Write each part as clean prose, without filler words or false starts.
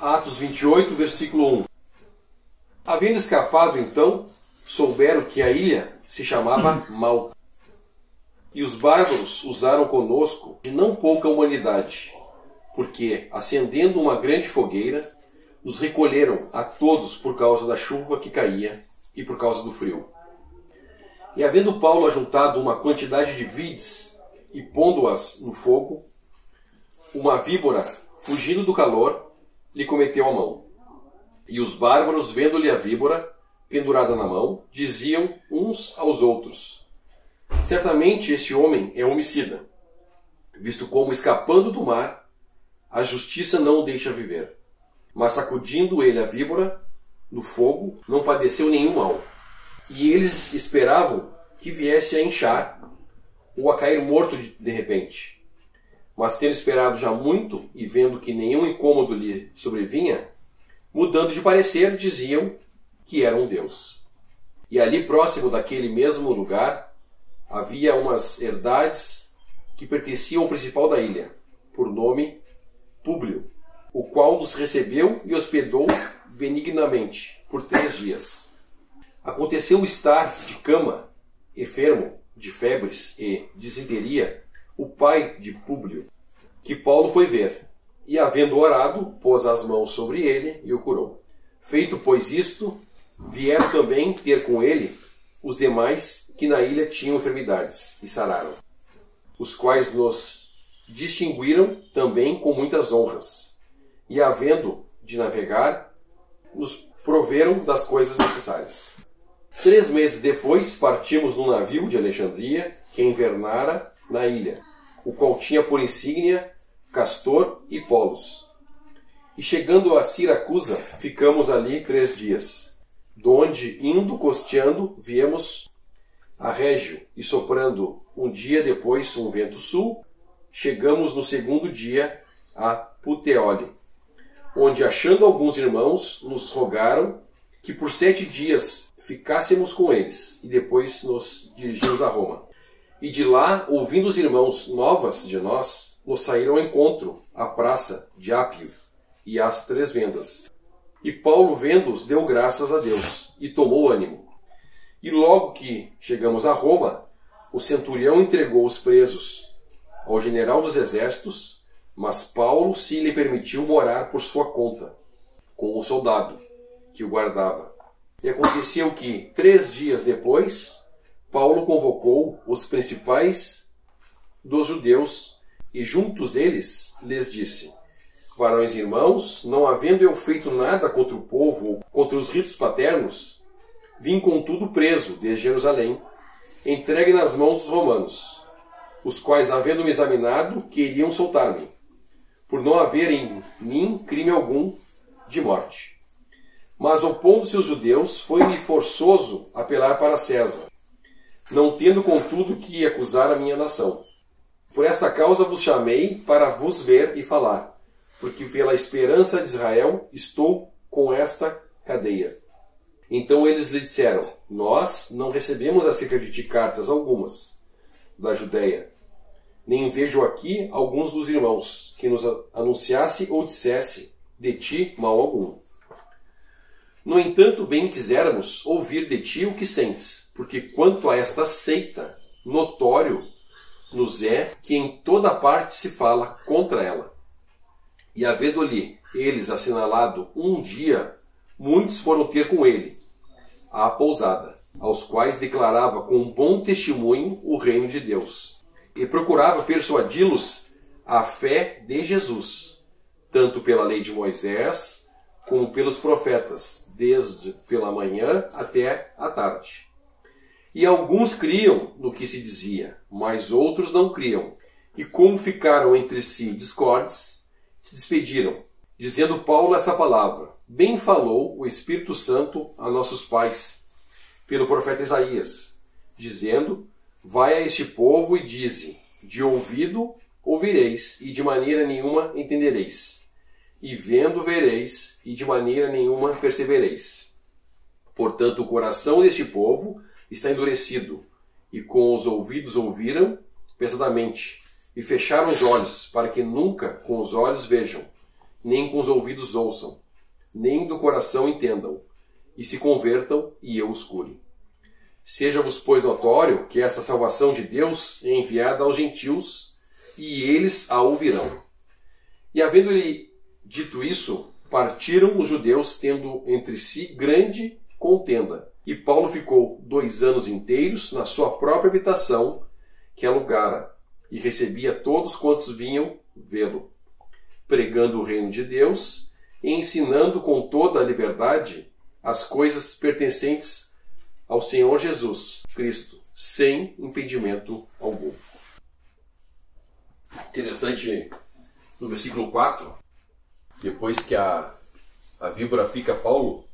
Atos 28, versículo 1. Havendo escapado, então, souberam que a ilha se chamava Malta. E os bárbaros usaram conosco de não pouca humanidade, porque, acendendo uma grande fogueira, nos recolheram a todos por causa da chuva que caía e por causa do frio. E havendo Paulo ajuntado uma quantidade de vides e pondo-as no fogo, uma víbora, fugindo do calor, lhe cometeu a mão. E os bárbaros, vendo-lhe a víbora pendurada na mão, diziam uns aos outros: certamente este homem é homicida, visto como, escapando do mar, a justiça não o deixa viver. Mas sacudindo ele a víbora no fogo, não padeceu nenhum mal. E eles esperavam que viesse a inchar ou a cair morto de repente. Mas tendo esperado já muito e vendo que nenhum incômodo lhe sobrevinha, mudando de parecer, diziam que era um deus. E ali próximo daquele mesmo lugar havia umas herdades que pertenciam ao principal da ilha, por nome Públio, o qual nos recebeu e hospedou benignamente por 3 dias. Aconteceu estar de cama, enfermo de febres e disenteria, o pai de Públio, que Paulo foi ver, e havendo orado, pôs as mãos sobre ele e o curou. Feito, pois, isto, vieram também ter com ele os demais que na ilha tinham enfermidades, e sararam, os quais nos distinguiram também com muitas honras, e havendo de navegar, nos proveram das coisas necessárias. 3 meses depois, partimos num navio de Alexandria, que invernara na ilha, o qual tinha por insígnia Castor e Polos. E chegando a Siracusa, ficamos ali 3 dias, donde, indo costeando, viemos a Régio, e soprando um dia depois um vento sul, chegamos no 2º dia a Puteoli, onde, achando alguns irmãos, nos rogaram que por 7 dias ficássemos com eles, e depois nos dirigimos a Roma. E de lá, ouvindo os irmãos novas de nós, nos saíram ao encontro à praça de Ápio e às 3 vendas. E Paulo, vendo-os, deu graças a Deus, e tomou ânimo. E logo que chegamos a Roma, o centurião entregou os presos ao general dos exércitos, mas Paulo se lhe permitiu morar por sua conta, com o soldado que o guardava. E aconteceu que, 3 dias depois, Paulo convocou os principais dos judeus, e juntos eles lhes disse: varões e irmãos, não havendo eu feito nada contra o povo ou contra os ritos paternos, vim contudo preso de Jerusalém, entregue nas mãos dos romanos, os quais, havendo-me examinado, queriam soltar-me, por não haver em mim crime algum de morte. Mas, opondo-se os judeus, foi-me forçoso apelar para César, não tendo, contudo, que acusar a minha nação. Por esta causa vos chamei para vos ver e falar, porque pela esperança de Israel estou com esta cadeia. Então eles lhe disseram: nós não recebemos acerca de ti cartas algumas da Judéia, nem vejo aqui alguns dos irmãos que nos anunciasse ou dissesse de ti mal algum. No entanto, bem quiséramos ouvir de ti o que sentes, porque quanto a esta seita, notório nos é que em toda parte se fala contra ela. E havendo-lhe eles assinalado um dia, muitos foram ter com ele à pousada, aos quais declarava com um bom testemunho o reino de Deus, e procurava persuadi-los à fé de Jesus, tanto pela lei de Moisés, como pelos profetas, desde pela manhã até a tarde. E alguns criam no que se dizia, mas outros não criam. E como ficaram entre si discordes, se despediram, dizendo Paulo esta palavra: bem falou o Espírito Santo a nossos pais, pelo profeta Isaías, dizendo: vai a este povo e dize, de ouvido ouvireis, e de maneira nenhuma entendereis, e vendo vereis, e de maneira nenhuma percebereis. Portanto, o coração deste povo está endurecido, e com os ouvidos ouviram pesadamente, e fecharam os olhos, para que nunca com os olhos vejam, nem com os ouvidos ouçam, nem do coração entendam, e se convertam e eu os cure. Seja-vos, pois, notório que esta salvação de Deus é enviada aos gentios, e eles a ouvirão. E havendo-lhe dito isso, partiram os judeus, tendo entre si grande contenda. E Paulo ficou 2 anos inteiros na sua própria habitação, que alugara, e recebia todos quantos vinham vê-lo, pregando o reino de Deus e ensinando com toda a liberdade as coisas pertencentes ao Senhor Jesus Cristo, sem impedimento algum. Interessante, no versículo 4, depois que a víbora pica Paulo,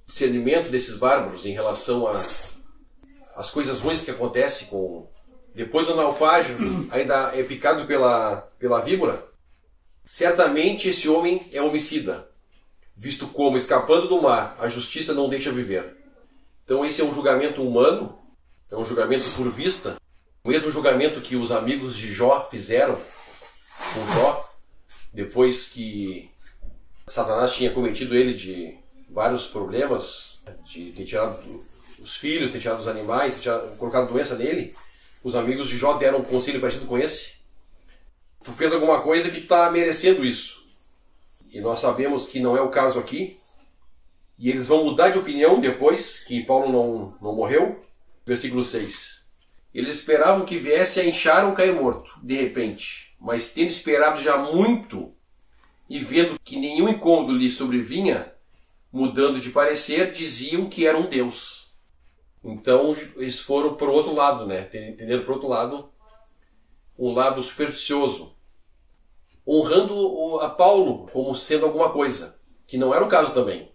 discernimento desses bárbaros em relação às coisas ruins que acontecem depois do naufrágio, ainda é picado pela víbora. Certamente esse homem é homicida, visto como, escapando do mar, a justiça não deixa viver. Então esse é um julgamento humano, é um julgamento por vista, o mesmo julgamento que os amigos de Jó fizeram com Jó, depois que Satanás tinha cometido ele de vários problemas, de ter tirado os filhos, ter tirado os animais, ter colocado doença nele. Os amigos de Jó deram um conselho parecido com esse. Tu fez alguma coisa que tu está merecendo isso. E nós sabemos que não é o caso aqui. E eles vão mudar de opinião depois que Paulo não morreu. Versículo 6. Eles esperavam que viesse a inchar ou cair morto, de repente. Mas tendo esperado já muito e vendo que nenhum incômodo lhe sobrevinha, mudando de parecer, diziam que era um Deus. Então eles foram para o outro lado, né? Entenderam para o outro lado, um lado supersticioso, honrando a Paulo como sendo alguma coisa, que não era o caso também.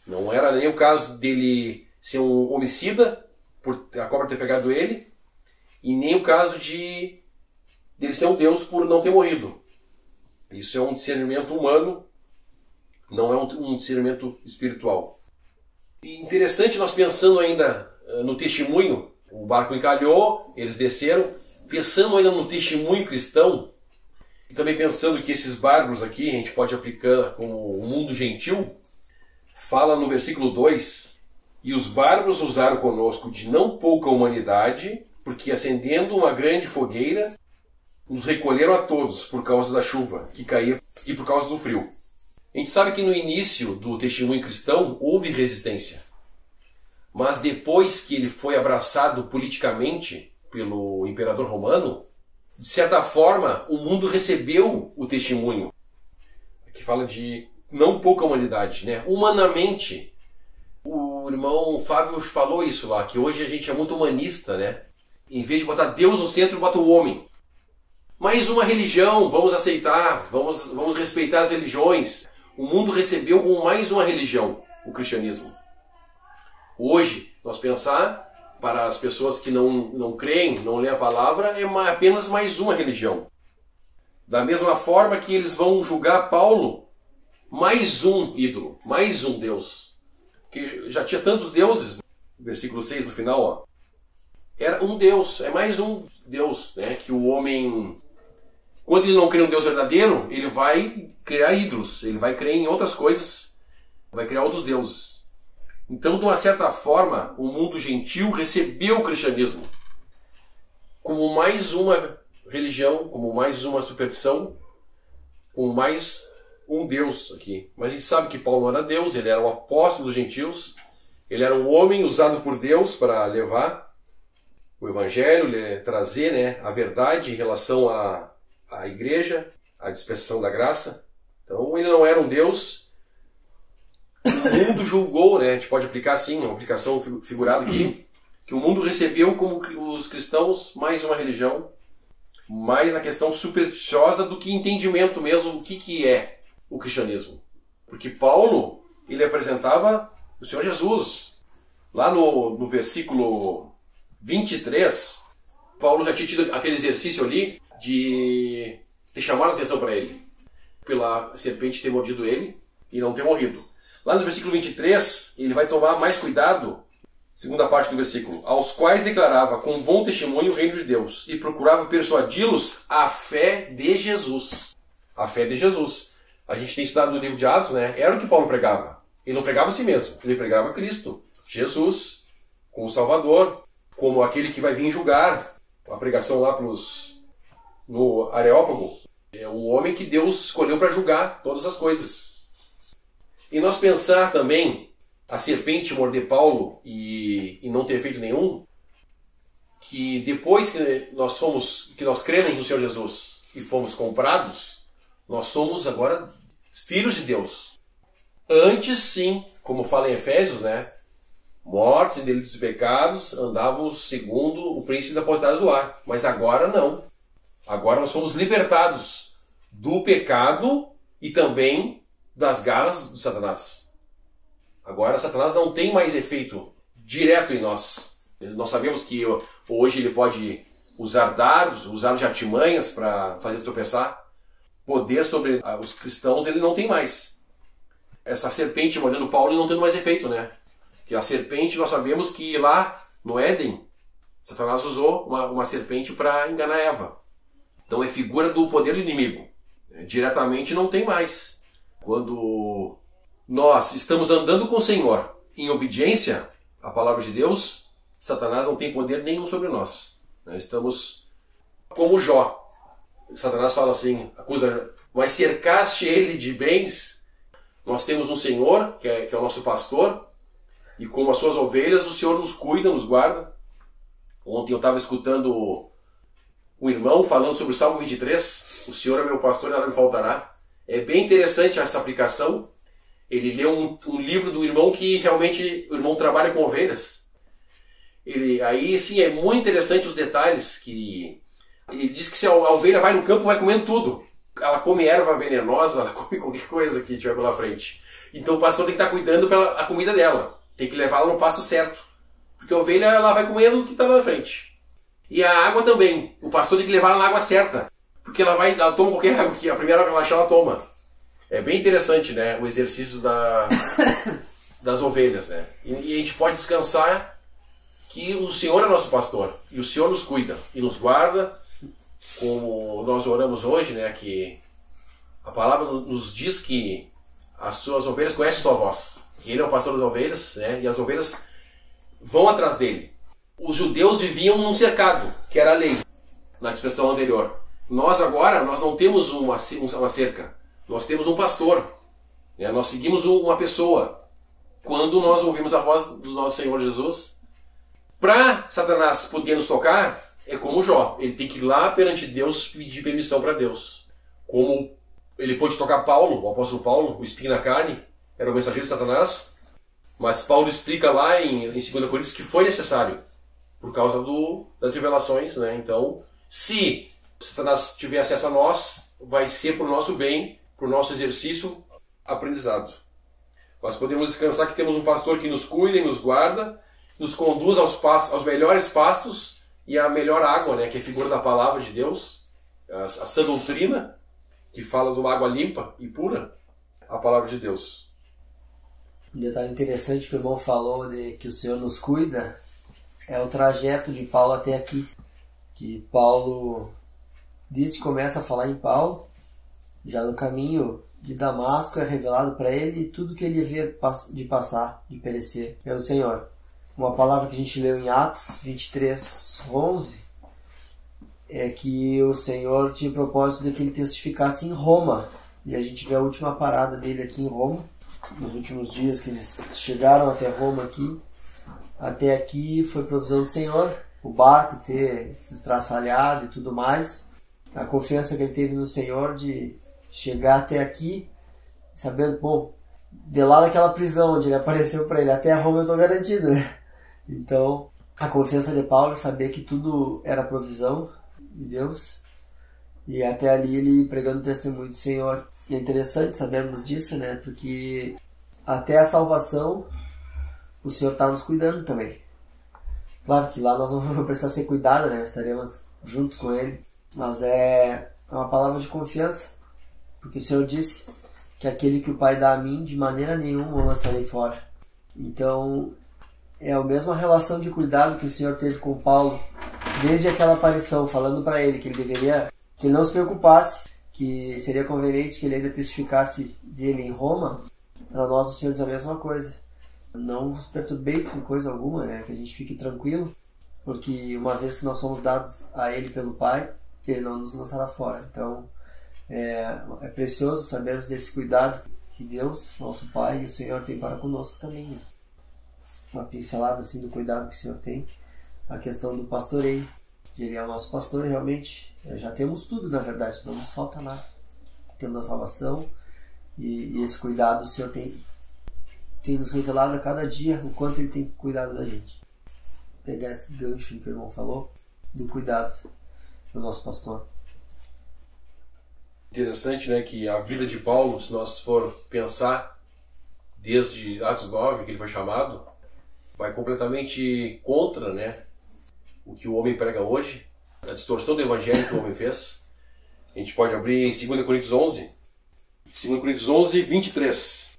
Não era nem o caso dele ser um homicida, por a cobra ter pegado ele, e nem o caso dele ser um Deus por não ter morrido. Isso é um discernimento humano, não é um discernimento espiritual. E interessante nós pensando ainda no testemunho, o barco encalhou, eles desceram, pensando ainda no testemunho cristão, e também pensando que esses bárbaros aqui, a gente pode aplicar como o mundo gentil, fala no versículo 2, e os bárbaros usaram conosco de não pouca humanidade, porque acendendo uma grande fogueira, nos recolheram a todos por causa da chuva que caía e por causa do frio. A gente sabe que no início do testemunho cristão houve resistência. Mas depois que ele foi abraçado politicamente pelo imperador romano, de certa forma o mundo recebeu o testemunho. Que fala de não pouca humanidade, né? Humanamente, o irmão Fábio falou isso lá, que hoje a gente é muito humanista, né? Em vez de botar Deus no centro, bota o homem. Mais uma religião, vamos aceitar, vamos respeitar as religiões. O mundo recebeu como mais uma religião, o cristianismo. Hoje, nós pensar, para as pessoas que não creem, não leem a palavra, é apenas mais uma religião. Da mesma forma que eles vão julgar Paulo, mais um ídolo, mais um Deus. Que já tinha tantos deuses, versículo 6 no final, ó. Era um Deus, é mais um Deus, né? Que o homem, quando ele não crê em um Deus verdadeiro, ele vai criar ídolos, ele vai crer em outras coisas, vai criar outros deuses. Então, de uma certa forma, o mundo gentil recebeu o cristianismo como mais uma religião, como mais uma superstição, como mais um Deus aqui. Mas a gente sabe que Paulo não era Deus, ele era o apóstolo dos gentios, ele era um homem usado por Deus para levar o evangelho, trazer, né, a verdade em relação à igreja, à dispensação da graça. Então ele não era um Deus. O mundo julgou, né, a gente pode aplicar assim, uma aplicação figurada aqui, que o mundo recebeu como os cristãos mais uma religião, mais na questão supersticiosa do que entendimento mesmo, o que é o cristianismo. Porque Paulo, ele apresentava o Senhor Jesus. Lá no versículo 23, Paulo já tinha tido aquele exercício ali de ter chamado a atenção para ele, pela serpente ter mordido ele e não ter morrido. Lá no versículo 23, ele vai tomar mais cuidado, segunda parte do versículo, aos quais declarava com bom testemunho o reino de Deus e procurava persuadi-los à fé de Jesus. A fé de Jesus. a gente tem estudado no livro de Atos, né? Era o que Paulo pregava. Ele não pregava a si mesmo, ele pregava Cristo, Jesus, como Salvador, como aquele que vai vir julgar. A pregação lá no Areópago. É o homem que Deus escolheu para julgar todas as coisas. E nós pensar também a serpente morder Paulo e não ter feito nenhum, que depois que nós cremos no Senhor Jesus e fomos comprados, nós somos agora filhos de Deus. Antes sim, como fala em Efésios, né? Mortos em delitos e pecados, andávamos segundo o príncipe da potestade do ar. Mas agora não. Agora nós somos libertados do pecado e também das garras de Satanás. Agora Satanás não tem mais efeito direto em nós. Nós sabemos que hoje ele pode usar dardos, usar de artimanhas para fazer tropeçar. Poder sobre os cristãos ele não tem mais. Essa serpente mordendo Paulo não tendo mais efeito, né? Que a serpente, nós sabemos que lá no Éden, Satanás usou uma serpente para enganar Eva. Então é figura do poder do inimigo. Diretamente não tem mais. Quando nós estamos andando com o Senhor em obediência à palavra de Deus, Satanás não tem poder nenhum sobre nós. Nós estamos como Jó. Satanás fala assim, acusa, mas cercaste ele de bens. Nós temos um Senhor, que é o nosso pastor, e como as suas ovelhas, o Senhor nos cuida, nos guarda. Ontem eu estava escutando um irmão falando sobre o Salmo 23. O Senhor é meu pastor e nada me faltará. É bem interessante essa aplicação. Ele leu um livro do irmão que realmente o irmão trabalha com ovelhas. Aí sim é muito interessante os detalhes que... Ele diz que se a ovelha vai no campo, vai comendo tudo. Ela come erva venenosa, ela come qualquer coisa que tiver pela frente. Então o pastor tem que estar cuidando pela comida dela. Tem que levá-la no pasto certo. Porque a ovelha ela vai comendo o que está na frente. E a água também. O pastor tem que levar ela na água certa. Porque ela toma qualquer água, que a primeira água que ela achar, ela toma. É bem interessante, né? O exercício das ovelhas, né? E a gente pode descansar que o Senhor é nosso pastor. E o Senhor nos cuida e nos guarda. Como nós oramos hoje, né? Que a palavra nos diz que as suas ovelhas conhecem sua voz. Ele é o pastor das ovelhas, né? E as ovelhas vão atrás dele. Os judeus viviam num cercado, que era a lei, na expressão anterior. Nós agora, nós não temos uma cerca. Nós temos um pastor. Né? Nós seguimos uma pessoa. Quando nós ouvimos a voz do nosso Senhor Jesus, para Satanás poder nos tocar, é como Jó. Ele tem que ir lá perante Deus pedir permissão para Deus. Como ele pôde tocar Paulo, o apóstolo Paulo, o espinho na carne, era o mensageiro de Satanás, mas Paulo explica lá em 2 Coríntios que foi necessário, por causa das revelações, né? Então, se Satanás tiver acesso a nós, vai ser para o nosso bem, para o nosso exercício, aprendizado. Nós podemos descansar que temos um pastor que nos cuida e nos guarda, nos conduz aos melhores pastos e à melhor água, né? Que é a figura da palavra de Deus, a sã doutrina, que fala de uma água limpa e pura, a palavra de Deus. Um detalhe interessante que o irmão falou de que o Senhor nos cuida é o trajeto de Paulo até aqui. Que Paulo diz que começa a falar em Paulo, já no caminho de Damasco é revelado para ele tudo que ele havia de passar, de perecer pelo Senhor. Uma palavra que a gente leu em Atos 23:11 é que o Senhor tinha o propósito de que ele testificasse em Roma. E a gente vê a última parada dele aqui em Roma, nos últimos dias que eles chegaram até Roma aqui. Até aqui foi provisão do Senhor, o barco ter se estraçalhado e tudo mais. A confiança que ele teve no Senhor de chegar até aqui, sabendo, bom, de lá daquela prisão onde ele apareceu para ele, até Roma eu estou garantido, né? Então, a confiança de Paulo, saber que tudo era provisão de Deus, e até ali ele pregando o testemunho do Senhor. E é interessante sabermos disso, né? Porque até a salvação o Senhor está nos cuidando também. Claro que lá nós não vamos precisar ser cuidados, né? Estaremos juntos com Ele. Mas é uma palavra de confiança, porque o Senhor disse que aquele que o Pai dá a mim, de maneira nenhuma o lançarei fora. Então, é a mesma relação de cuidado que o Senhor teve com Paulo, desde aquela aparição, falando para ele que ele não se preocupasse, que seria conveniente que ele ainda testificasse dele em Roma, para nós o Senhor diz a mesma coisa. Não vos perturbeis com coisa alguma, né? Que a gente fique tranquilo, porque uma vez que nós somos dados a Ele pelo Pai, Ele não nos lançará fora. Então, é precioso sabermos desse cuidado que Deus, nosso Pai e o Senhor tem para conosco também, né? Uma pincelada assim do cuidado que o Senhor tem, a questão do pastoreio. Ele é o nosso pastor e realmente já temos tudo, na verdade, não nos falta nada. Temos a salvação e esse cuidado o Senhor tem nos revelado a cada dia o quanto Ele tem cuidado da gente. Pegar esse gancho que o irmão falou, do cuidado do nosso pastor. Interessante, né, que a vida de Paulo, se nós for pensar desde Atos 9, que ele foi chamado, vai completamente contra, né, o que o homem prega hoje, a distorção do evangelho que o homem fez. A gente pode abrir em 2 Coríntios 11. 2 Coríntios 11, 23.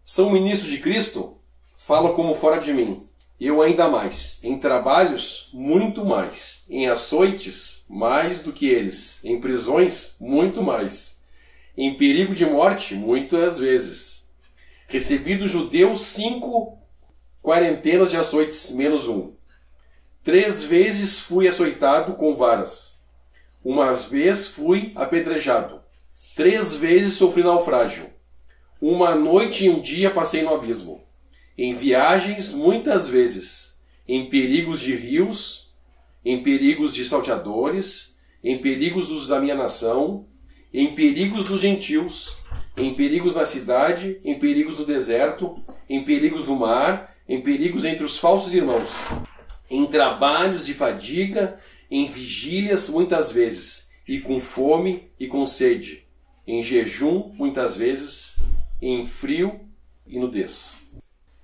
São ministros de Cristo? Falam como fora de mim. Eu ainda mais. Em trabalhos, muito mais. Em açoites, mais do que eles. Em prisões, muito mais. Em perigo de morte, muitas vezes. Recebi dos judeus 5 quarentenas de açoites, menos 1. 3 vezes fui açoitado com varas. Uma vez fui apedrejado. 3 vezes sofri naufrágio. Uma noite e um dia passei no abismo. Em viagens, muitas vezes. Em perigos de rios, em perigos de salteadores, em perigos dos da minha nação, em perigos dos gentios, em perigos na cidade, em perigos no deserto, em perigos no mar, em perigos entre os falsos irmãos, em trabalhos de fadiga, em vigílias muitas vezes, e com fome e com sede, em jejum muitas vezes, em frio e nudez.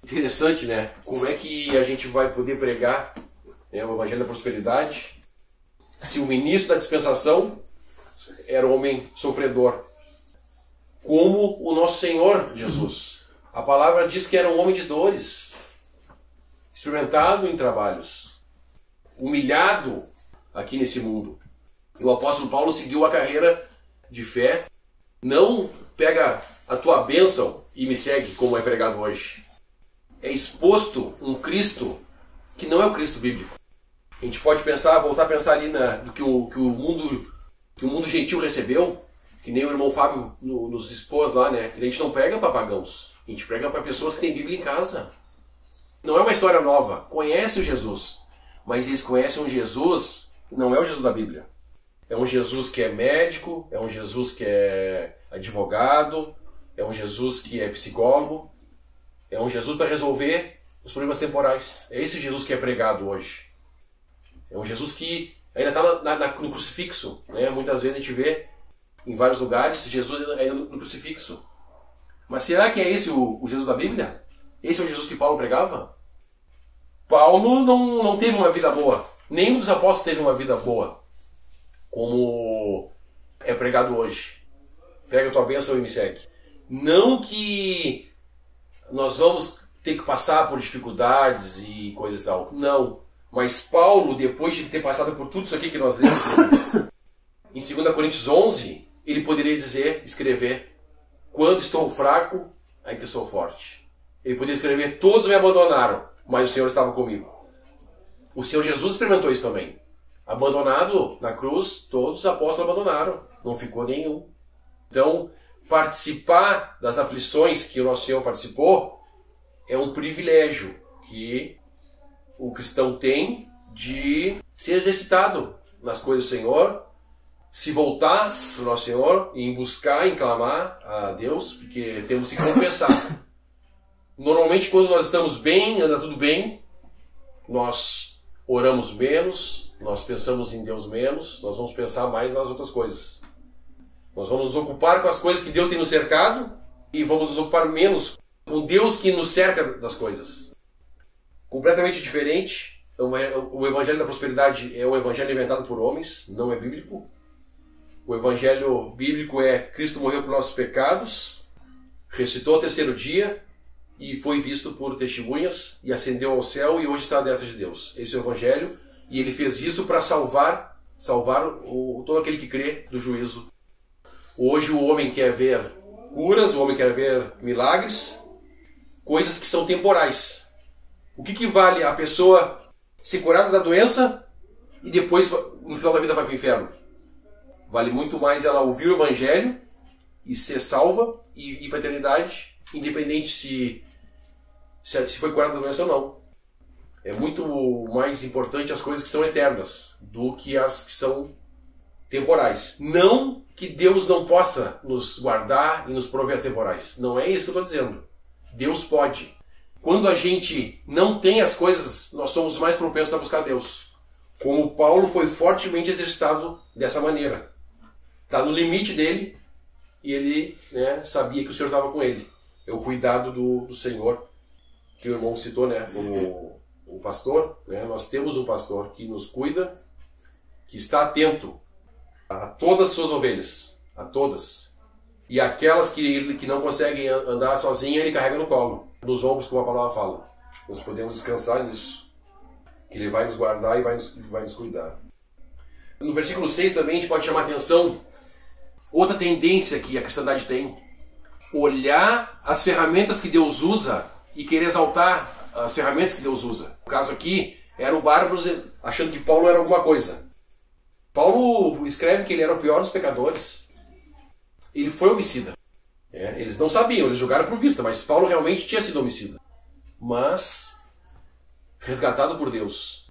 Interessante, né? Como é que a gente vai poder pregar, né, o Evangelho da Prosperidade se o ministro da dispensação era um homem sofredor? Como o nosso Senhor Jesus. A palavra diz que era um homem de dores, experimentado em trabalhos, humilhado aqui nesse mundo. E o apóstolo Paulo seguiu a carreira de fé. Não pega a tua bênção e me segue, como é pregado hoje. É exposto um Cristo que não é o Cristo bíblico. A gente pode voltar a pensar ali do que o mundo gentil recebeu, que nem o irmão Fábio nos expôs lá, né? Que a gente não prega para pagãos, a gente prega para pessoas que têm Bíblia em casa. Não é uma história nova, conhece o Jesus, mas eles conhecem um Jesus que não é o Jesus da Bíblia. É um Jesus que é médico, é um Jesus que é advogado, é um Jesus que é psicólogo, é um Jesus para resolver os problemas temporais. É esse Jesus que é pregado hoje. É um Jesus que ainda está no crucifixo, né? Muitas vezes a gente vê em vários lugares Jesus ainda no crucifixo. Mas será que é esse o Jesus da Bíblia? Esse é o Jesus que Paulo pregava? Paulo não teve uma vida boa. Nenhum dos apóstolos teve uma vida boa, como é pregado hoje. Pega a tua bênção e me segue. Não que nós vamos ter que passar por dificuldades e coisas e tal. Não. Mas Paulo, depois de ter passado por tudo isso aqui que nós lemos, em 2 Coríntios 11, ele poderia escrever, quando estou fraco, aí que eu sou forte. Ele poderia escrever, todos me abandonaram, mas o Senhor estava comigo. O Senhor Jesus experimentou isso também. Abandonado na cruz, todos os apóstolos abandonaram, não ficou nenhum. Então, participar das aflições que o nosso Senhor participou é um privilégio que o cristão tem de ser exercitado nas coisas do Senhor, se voltar para o nosso Senhor e buscar, em clamar a Deus, porque temos que confessar. Normalmente, quando nós estamos bem, anda tudo bem, nós oramos menos, nós pensamos em Deus menos, nós vamos pensar mais nas outras coisas. Nós vamos nos ocupar com as coisas que Deus tem nos cercado e vamos nos ocupar menos com Deus que nos cerca das coisas. Completamente diferente. O Evangelho da Prosperidade é um evangelho inventado por homens, não é bíblico. O Evangelho bíblico é Cristo morreu por nossos pecados, ressuscitou ao 3º dia e foi visto por testemunhas e ascendeu ao céu e hoje está à destra de Deus. Esse é o Evangelho e ele fez isso para salvar todo aquele que crê do juízo Hoje o homem quer ver curas, o homem quer ver milagres, coisas que são temporais. O que vale a pessoa ser curada da doença e depois, no final da vida, vai para o inferno? Vale muito mais ela ouvir o Evangelho e ser salva e ir para a eternidade, independente se foi curada da doença ou não. É muito mais importante as coisas que são eternas do que as que são temporais. Não que Deus não possa nos guardar e nos prover as temporais. Não é isso que eu estou dizendo. Deus pode. Quando a gente não tem as coisas, nós somos mais propensos a buscar Deus. Como Paulo foi fortemente exercitado dessa maneira. Está no limite dele e ele, né, sabia que o Senhor estava com ele. É o cuidado do Senhor, que o irmão citou, né, o pastor. Né, nós temos um pastor que nos cuida, que está atento a todas as suas ovelhas, a todas. E aquelas que não conseguem andar sozinha, ele carrega no colo, nos ombros, como a palavra fala. Nós podemos descansar nisso, que ele vai nos guardar e vai nos cuidar. No versículo 6 também a gente pode chamar a atenção, outra tendência que a cristandade tem: olhar as ferramentas que Deus usa e querer exaltar as ferramentas que Deus usa. No caso aqui, eram bárbaros achando que Paulo era alguma coisa. Paulo escreve que ele era o pior dos pecadores. Ele foi homicida. Eles não sabiam, eles julgaram por vista, mas Paulo realmente tinha sido homicida. Mas, resgatado por Deus,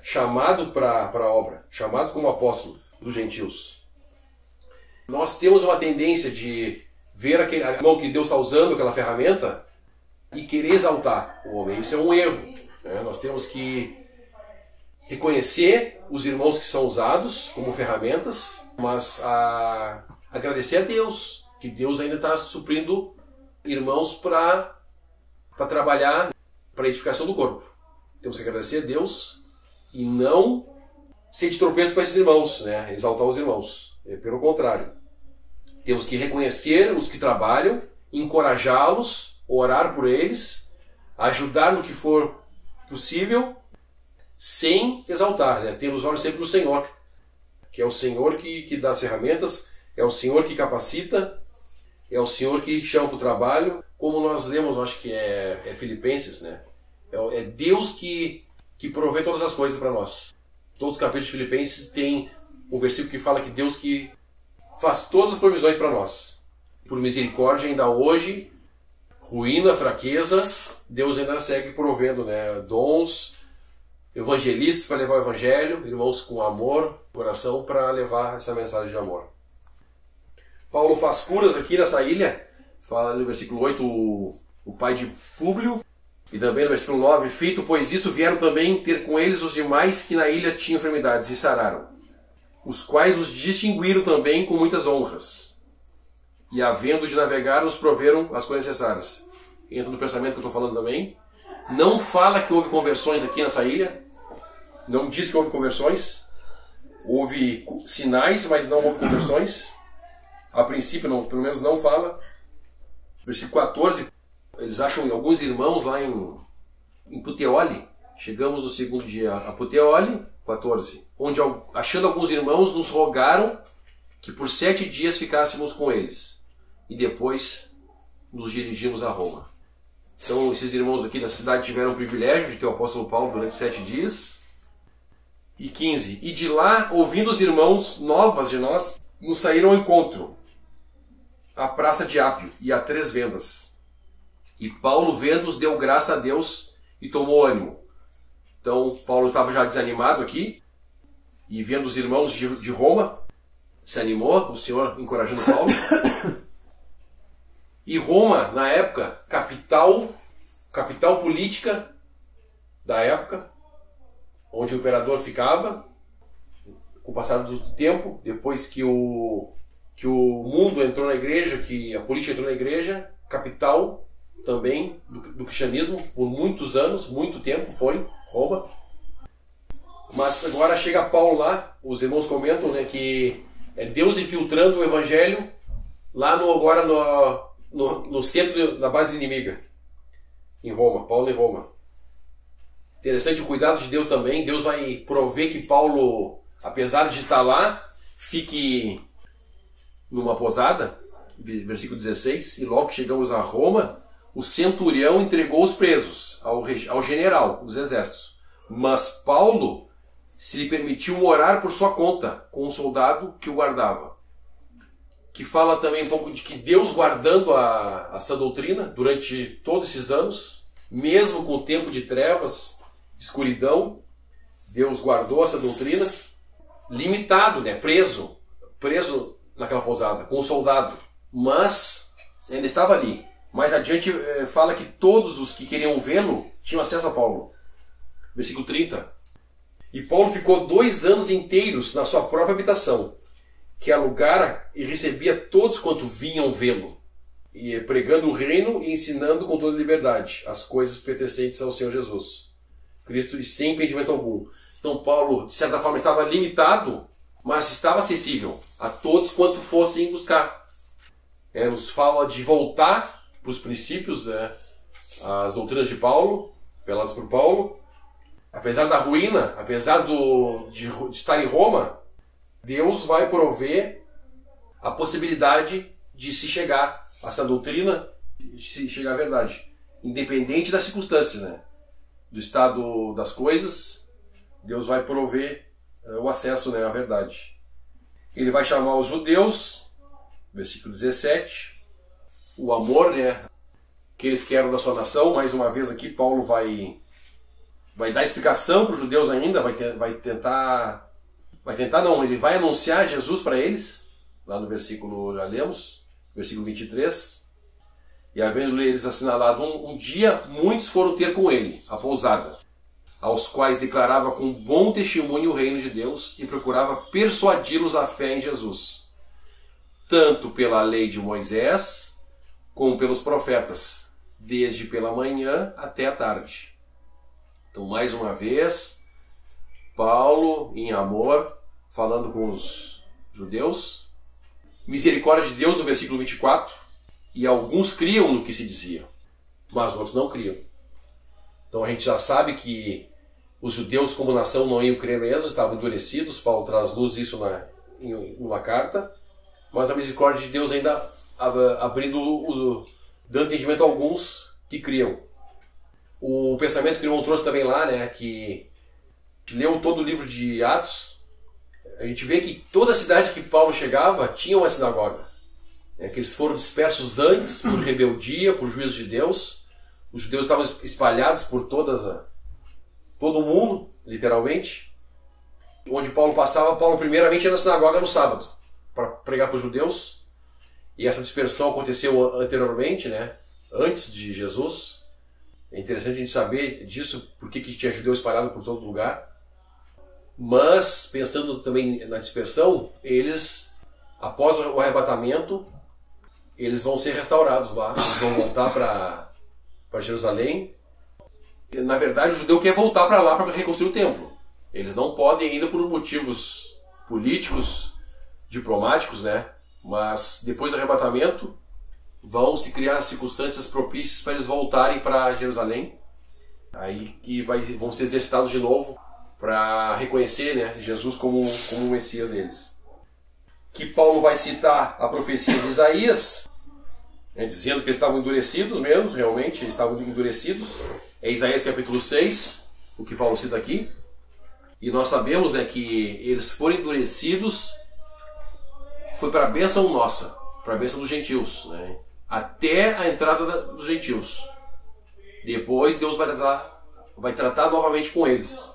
chamado para a obra, chamado como apóstolo dos gentios. Nós temos uma tendência de ver a mão que Deus está usando, aquela ferramenta, e querer exaltar o homem. Isso é um erro. Nós temos que reconhecer os irmãos que são usados como ferramentas, mas agradecer a Deus, que Deus ainda está suprindo irmãos para trabalhar para a edificação do corpo. Temos que agradecer a Deus e não ser de tropeço para esses irmãos, né? Exaltar os irmãos. Pelo contrário. Temos que reconhecer os que trabalham, encorajá-los, orar por eles, ajudar no que for possível, sem exaltar, né? Ter os olhos sempre no Senhor, que é o Senhor que dá as ferramentas, é o Senhor que capacita, é o Senhor que chama para o trabalho, como nós lemos, acho que é Filipenses, né? É Deus que provê todas as coisas para nós. Todos os capítulos de Filipenses tem um versículo que fala que Deus que faz todas as provisões para nós. Por misericórdia, ainda hoje, ruína, fraqueza, Deus ainda segue provendo, né? Dons, evangelistas para levar o evangelho, irmãos com amor, coração para levar essa mensagem de amor. Paulo faz curas aqui nessa ilha, fala no versículo 8 o pai de Públio, e também no versículo 9, feito pois isso, vieram também ter com eles os demais que na ilha tinham enfermidades e sararam, os quais os distinguiram também com muitas honras, e havendo de navegar, nos proveram as coisas necessárias. Entra no pensamento que eu estou falando também. Não fala que houve conversões aqui nessa ilha, não diz que houve conversões, houve sinais, mas não houve conversões. A princípio, não, pelo menos não fala. Versículo 14, eles acham alguns irmãos lá em Puteoli. Chegamos no segundo dia a Puteoli, 14, onde, achando alguns irmãos, nos rogaram que por 7 dias ficássemos com eles. E depois nos dirigimos a Roma. Então, esses irmãos aqui da cidade tiveram o privilégio de ter o apóstolo Paulo durante 7 dias. E 15, e de lá, ouvindo os irmãos novas de nós, nos saíram ao encontro à praça de Ápio e a 3 vendas. E Paulo, vendo-os, deu graça a Deus e tomou ânimo. Então, Paulo estava já desanimado aqui, e vendo os irmãos de Roma, se animou, o Senhor encorajando Paulo. E Roma, na época, capital política da época, onde o imperador ficava, com o passar do tempo, depois que o mundo entrou na igreja, que a política entrou na igreja, capital também do cristianismo, por muitos anos, muito tempo foi Roma. Mas agora chega Paulo lá, os irmãos comentam, né, que é Deus infiltrando o evangelho lá agora no centro da base inimiga, em Roma, Paulo em Roma. Interessante o cuidado de Deus também. Deus vai prover que Paulo, apesar de estar lá, fique numa posada, versículo 16, e logo que chegamos a Roma, o centurião entregou os presos ao general dos exércitos. Mas Paulo se lhe permitiu morar por sua conta com um soldado que o guardava. Que fala também um pouco de que Deus guardando essa doutrina durante todos esses anos, mesmo com o tempo de trevas, escuridão, Deus guardou essa doutrina, limitado, né, preso naquela pousada, com um soldado, mas ainda estava ali. Mais adiante fala que todos os que queriam vê-lo tinham acesso a Paulo. Versículo 30. E Paulo ficou 2 anos inteiros na sua própria habitação, que alugara, e recebia todos quanto vinham vê-lo, e pregando o reino e ensinando com toda liberdade as coisas pertencentes ao Senhor Jesus Cristo, e sem impedimento algum. Então Paulo, de certa forma, estava limitado, mas estava acessível a todos quanto fossem buscar. Nos fala de voltar para os princípios, as doutrinas de Paulo, reveladas por Paulo. Apesar da ruína, apesar de estar em Roma, Deus vai prover a possibilidade de se chegar a essa doutrina, de se chegar à verdade, independente das circunstâncias, né? Do estado das coisas, Deus vai prover o acesso, né, à verdade. Ele vai chamar os judeus, versículo 17, o amor, né, que eles querem da sua nação. Mais uma vez aqui Paulo vai dar explicação para os judeus ainda, ele vai anunciar Jesus para eles, lá no versículo, já lemos, versículo 23. E havendo eles assinalado um dia, muitos foram ter com ele a pousada, aos quais declarava com bom testemunho o reino de Deus e procurava persuadi-los à fé em Jesus, tanto pela lei de Moisés, como pelos profetas, desde pela manhã até a tarde. Então, mais uma vez, Paulo, em amor, falando com os judeus. Misericórdia de Deus, no versículo 24. E alguns criam no que se dizia, mas outros não criam. Então a gente já sabe que os judeus como nação não iam crer mesmo, estavam endurecidos. Paulo traz luz isso em uma carta. Mas a misericórdia de Deus ainda dando entendimento a alguns que criam. O pensamento que o irmão trouxe também lá, né, que leu todo o livro de Atos, a gente vê que toda a cidade que Paulo chegava tinha uma sinagoga. Que eles foram dispersos antes por rebeldia, por juízo de Deus. Os judeus estavam espalhados por todo o mundo, literalmente. Onde Paulo passava, Paulo primeiramente ia na sinagoga no sábado, para pregar para os judeus. E essa dispersão aconteceu anteriormente, né, antes de Jesus. É interessante a gente saber disso, porque que tinha judeu espalhado por todo lugar. Mas, pensando também na dispersão, eles, após o arrebatamento, eles vão ser restaurados lá, eles vão voltar para Jerusalém. Na verdade, o judeu quer voltar para lá para reconstruir o templo. Eles não podem ainda por motivos políticos, diplomáticos, né? Mas depois do arrebatamento, vão se criar circunstâncias propícias para eles voltarem para Jerusalém. Aí que vão ser exercitados de novo para reconhecer, né, Jesus como o Messias deles. Que Paulo vai citar a profecia de Isaías, né, dizendo que eles estavam endurecidos mesmo, realmente, eles estavam endurecidos. É Isaías capítulo 6, o que Paulo cita aqui. E nós sabemos, né, que eles foram endurecidos, foi para a bênção nossa, para a bênção dos gentios, né, até a entrada dos gentios. Depois Deus vai tratar novamente com eles.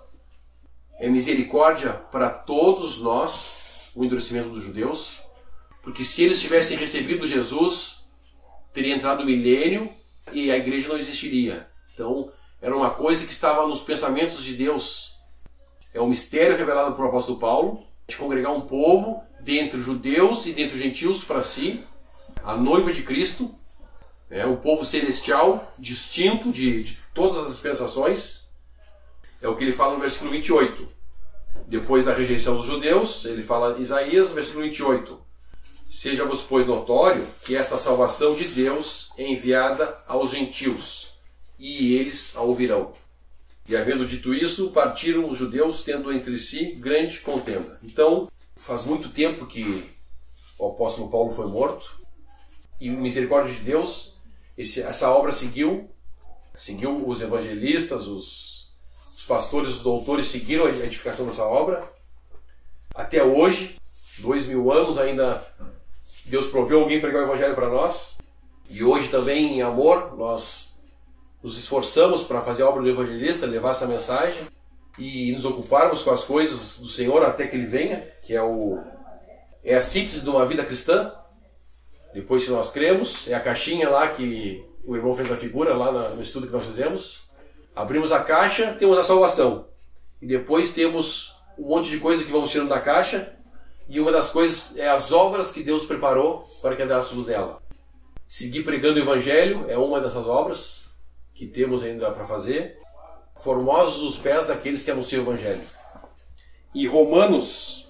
É misericórdia para todos nós o endurecimento dos judeus, porque se eles tivessem recebido Jesus, teria entrado o milênio e a igreja não existiria. Então, era uma coisa que estava nos pensamentos de Deus. É um mistério revelado por apóstolo Paulo, de congregar um povo dentre os judeus e dentre os gentios para si, a noiva de Cristo, um povo celestial, distinto de todas as dispensações. É o que ele fala no versículo 28. Depois da rejeição dos judeus, ele fala em Isaías, versículo 28. Seja-vos, pois, notório que esta salvação de Deus é enviada aos gentios, e eles a ouvirão. E havendo dito isso, partiram os judeus, tendo entre si grande contenda. Então, faz muito tempo que o apóstolo Paulo foi morto, e misericórdia de Deus, essa obra seguiu os evangelistas, os pastores, os doutores seguiram a edificação dessa obra. Até hoje, 2000 anos, ainda Deus proveu alguém pregar o evangelho para nós. E hoje também, em amor, nós nos esforçamos para fazer a obra do evangelista, levar essa mensagem e nos ocuparmos com as coisas do Senhor até que Ele venha, que é a síntese de uma vida cristã. Depois que nós cremos, é a caixinha lá que o irmão fez a figura lá no estudo que nós fizemos. Abrimos a caixa, temos a salvação. E depois temos um monte de coisa que vamos tirando da caixa. E uma das coisas é as obras que Deus preparou para que andássemos nela. Seguir pregando o Evangelho é uma dessas obras que temos ainda para fazer. Formosos os pés daqueles que anunciam o Evangelho. E Romanos,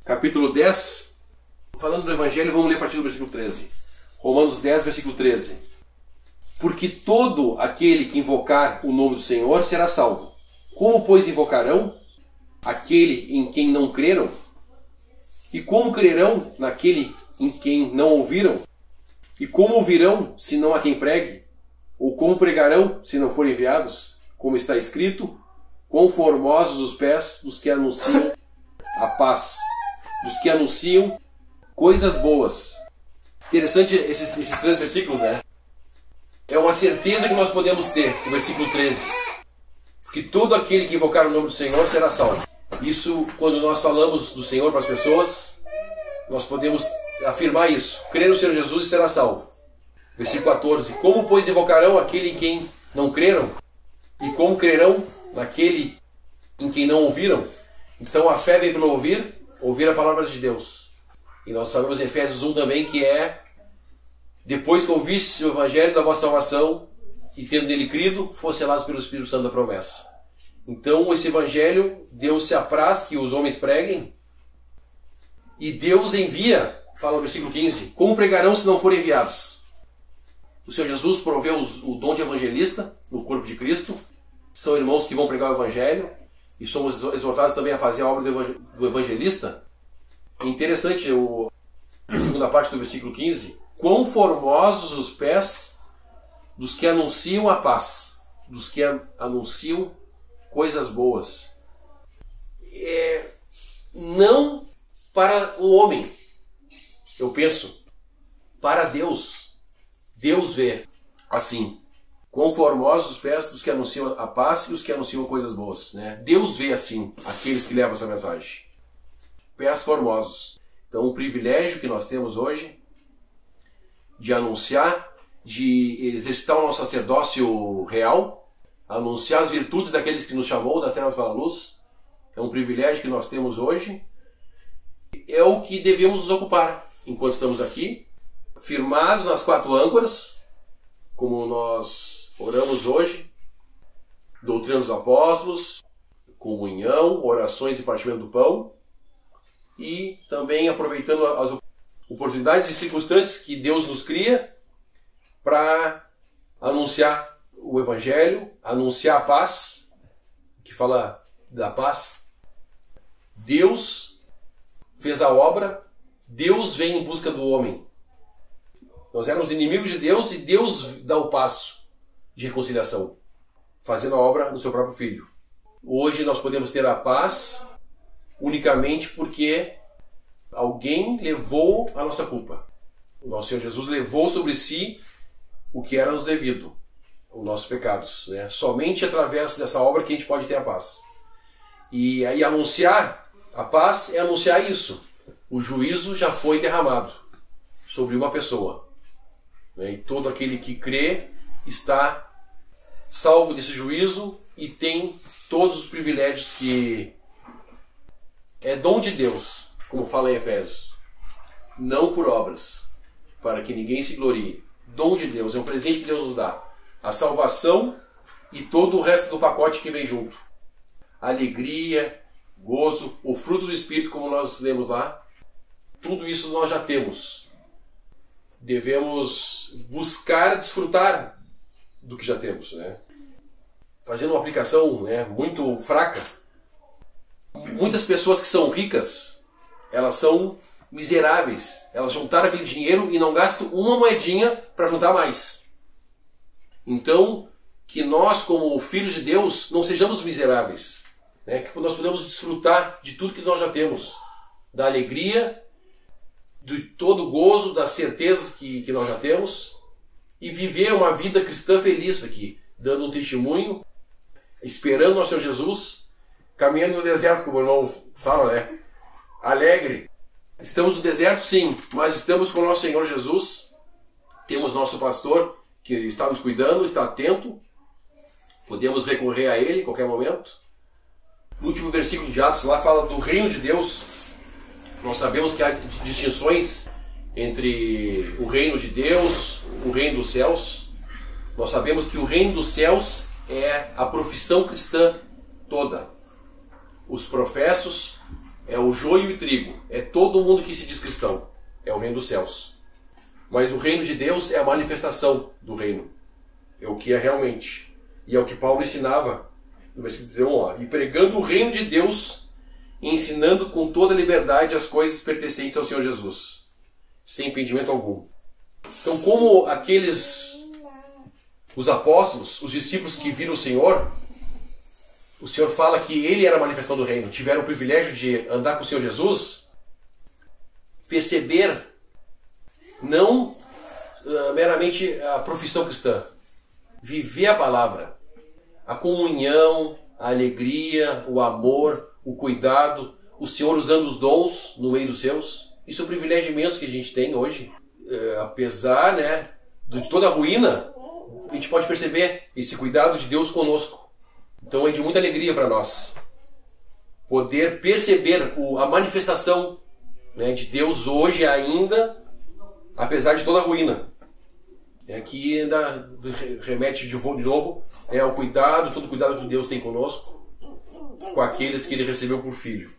capítulo 10, falando do Evangelho, vamos ler a partir do versículo 13. Romanos 10, versículo 13. Porque todo aquele que invocar o nome do Senhor será salvo. Como, pois, invocarão aquele em quem não creram? E como crerão naquele em quem não ouviram? E como ouvirão, se não há quem pregue? Ou como pregarão, se não forem enviados? Como está escrito, quão formosos os pés dos que anunciam a paz, dos que anunciam coisas boas. Interessante esses 3 versículos, né? É uma certeza que nós podemos ter, o versículo 13. Que todo aquele que invocar o nome do Senhor será salvo. Isso, quando nós falamos do Senhor para as pessoas, nós podemos afirmar isso. Crer no Senhor Jesus e será salvo. Versículo 14. Como, pois, invocarão aquele em quem não creram? E como crerão naquele em quem não ouviram? Então a fé vem pelo ouvir a palavra de Deus. E nós sabemos em Efésios 1 também que depois que ouviste o Evangelho da vossa salvação, e tendo nele crido, fosse selados pelo Espírito Santo da promessa. Então esse Evangelho, Deus se apraz que os homens preguem, e Deus envia, fala no versículo 15, como pregarão se não forem enviados? O Senhor Jesus proveu o dom de evangelista no corpo de Cristo. São irmãos que vão pregar o Evangelho, e somos exortados também a fazer a obra do evangelista. É interessante a segunda parte do versículo 15. Quão formosos os pés dos que anunciam a paz, dos que anunciam coisas boas. Não para o homem, eu penso, para Deus. Deus vê assim. Quão formosos os pés dos que anunciam a paz e os que anunciam coisas boas. Né? Deus vê assim aqueles que levam essa mensagem. Pés formosos. Então, um privilégio que nós temos hoje de anunciar, de exercitar o nosso sacerdócio real, anunciar as virtudes daqueles que nos chamou das trevas para a luz. É um privilégio que nós temos hoje. É o que devemos nos ocupar enquanto estamos aqui, firmados nas 4 âncoras, como nós oramos hoje, doutrina dos apóstolos, comunhão, orações e partimento do pão, e também aproveitando as oportunidades e circunstâncias que Deus nos cria para anunciar o Evangelho, anunciar a paz, que fala da paz. Deus fez a obra, Deus vem em busca do homem. Nós éramos inimigos de Deus e Deus dá o passo de reconciliação, fazendo a obra no seu próprio Filho. Hoje nós podemos ter a paz unicamente porque alguém levou a nossa culpa. O nosso Senhor Jesus levou sobre si o que era nos devido, os nossos pecados. Né? Somente através dessa obra que a gente pode ter a paz. E aí anunciar a paz é anunciar isso. O juízo já foi derramado sobre uma pessoa. E todo aquele que crê está salvo desse juízo e tem todos os privilégios que é dom de Deus, como fala em Efésios. Não por obras, para que ninguém se glorie. Dom de Deus, é um presente que Deus nos dá. A salvação e todo o resto do pacote que vem junto. Alegria, gozo, o fruto do Espírito, como nós lemos lá. Tudo isso nós já temos. Devemos buscar desfrutar do que já temos, né? Fazendo uma aplicação, né, muito fraca. Muitas pessoas que são ricas, elas são miseráveis. Elas juntaram aquele dinheiro e não gastam uma moedinha para juntar mais. Então, que nós, como filhos de Deus, não sejamos miseráveis. Né? Que nós podemos desfrutar de tudo que nós já temos. Da alegria, de todo o gozo, das certezas que nós já temos. E viver uma vida cristã feliz aqui. Dando um testemunho, esperando o Senhor Jesus, caminhando no deserto, como o irmão fala, né? Alegre. Estamos no deserto, sim, mas estamos com o nosso Senhor Jesus. Temos nosso pastor que está nos cuidando, está atento. Podemos recorrer a Ele em qualquer momento. No último versículo de Atos, lá fala do reino de Deus. Nós sabemos que há distinções entre o reino de Deus, o reino dos céus. Nós sabemos que o reino dos céus é a profissão cristã toda. Os professos é o joio e trigo. É todo mundo que se diz cristão. É o reino dos céus. Mas o reino de Deus é a manifestação do reino. É o que é realmente. E é o que Paulo ensinava no versículo 31, ó. E pregando o reino de Deus e ensinando com toda liberdade as coisas pertencentes ao Senhor Jesus. Sem impedimento algum. Então, como os apóstolos, os discípulos que viram o Senhor fala que Ele era a manifestação do reino, tiveram o privilégio de andar com o Senhor Jesus, perceber não meramente a profissão cristã, viver a palavra, a comunhão, a alegria, o amor, o cuidado, o Senhor usando os dons no meio dos seus. Isso é um privilégio imenso que a gente tem hoje, apesar, né, de toda a ruína. A gente pode perceber esse cuidado de Deus conosco. Então é de muita alegria para nós poder perceber a manifestação, né, de Deus hoje ainda, apesar de toda a ruína. Aqui ainda remete de novo ao cuidado, todo o cuidado que Deus tem conosco, com aqueles que Ele recebeu por filho.